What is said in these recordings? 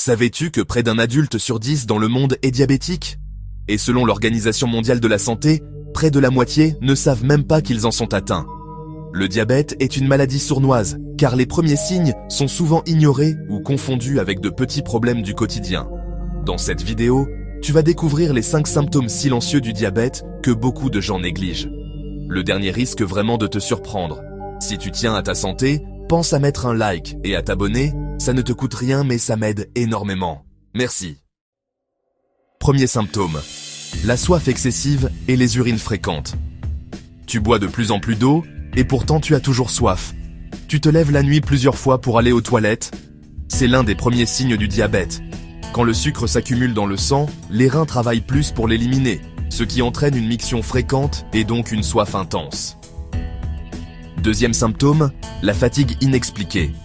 Savais-tu que près d'un adulte sur 10 dans le monde est diabétique? Et selon l'Organisation mondiale de la santé, près de la moitié ne savent même pas qu'ils en sont atteints. Le diabète est une maladie sournoise, car les premiers signes sont souvent ignorés ou confondus avec de petits problèmes du quotidien. Dans cette vidéo, tu vas découvrir les 5 symptômes silencieux du diabète que beaucoup de gens négligent. Le dernier risque vraiment de te surprendre. Si tu tiens à ta santé, pense à mettre un like et à t'abonner, ça ne te coûte rien mais ça m'aide énormément. Merci. Premier symptôme, la soif excessive et les urines fréquentes. Tu bois de plus en plus d'eau et pourtant tu as toujours soif. Tu te lèves la nuit plusieurs fois pour aller aux toilettes. C'est l'un des premiers signes du diabète. Quand le sucre s'accumule dans le sang, les reins travaillent plus pour l'éliminer, ce qui entraîne une miction fréquente et donc une soif intense. Deuxième symptôme, la fatigue inexpliquée.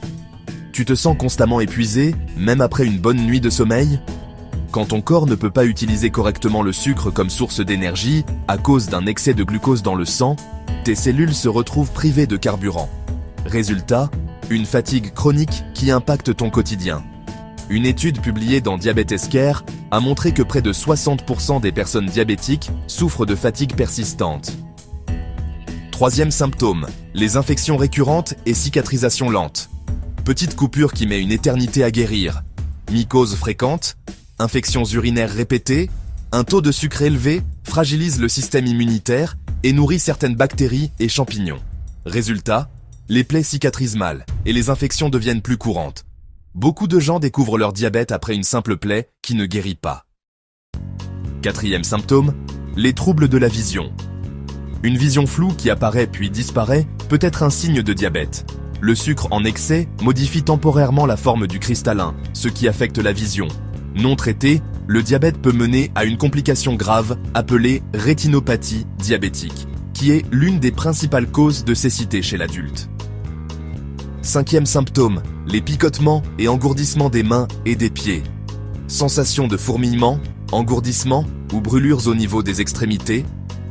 Tu te sens constamment épuisé, même après une bonne nuit de sommeil? Quand ton corps ne peut pas utiliser correctement le sucre comme source d'énergie à cause d'un excès de glucose dans le sang, tes cellules se retrouvent privées de carburant. Résultat, une fatigue chronique qui impacte ton quotidien. Une étude publiée dans Diabetes Care a montré que près de 60% des personnes diabétiques souffrent de fatigue persistante. Troisième symptôme, les infections récurrentes et cicatrisation lente. Petite coupure qui met une éternité à guérir. Mycose fréquente, infections urinaires répétées, un taux de sucre élevé fragilise le système immunitaire et nourrit certaines bactéries et champignons. Résultat, les plaies cicatrisent mal et les infections deviennent plus courantes. Beaucoup de gens découvrent leur diabète après une simple plaie qui ne guérit pas. Quatrième symptôme, les troubles de la vision. Une vision floue qui apparaît puis disparaît peut être un signe de diabète. Le sucre en excès modifie temporairement la forme du cristallin, ce qui affecte la vision. Non traité, le diabète peut mener à une complication grave appelée rétinopathie diabétique, qui est l'une des principales causes de cécité chez l'adulte. Cinquième symptôme, les picotements et engourdissements des mains et des pieds. Sensation de fourmillement, engourdissement ou brûlures au niveau des extrémités,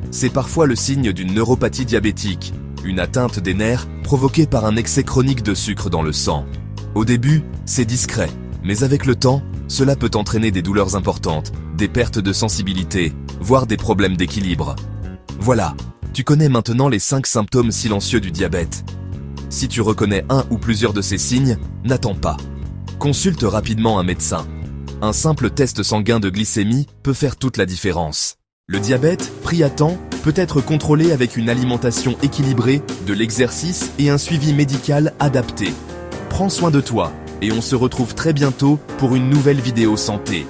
c'est parfois le signe d'une neuropathie diabétique, une atteinte des nerfs provoquée par un excès chronique de sucre dans le sang. Au début, c'est discret, mais avec le temps, cela peut entraîner des douleurs importantes, des pertes de sensibilité, voire des problèmes d'équilibre. Voilà, tu connais maintenant les 5 symptômes silencieux du diabète. Si tu reconnais un ou plusieurs de ces signes, n'attends pas. Consulte rapidement un médecin. Un simple test sanguin de glycémie peut faire toute la différence. Le diabète, pris à temps, peut être contrôlé avec une alimentation équilibrée, de l'exercice et un suivi médical adapté. Prends soin de toi et on se retrouve très bientôt pour une nouvelle vidéo santé.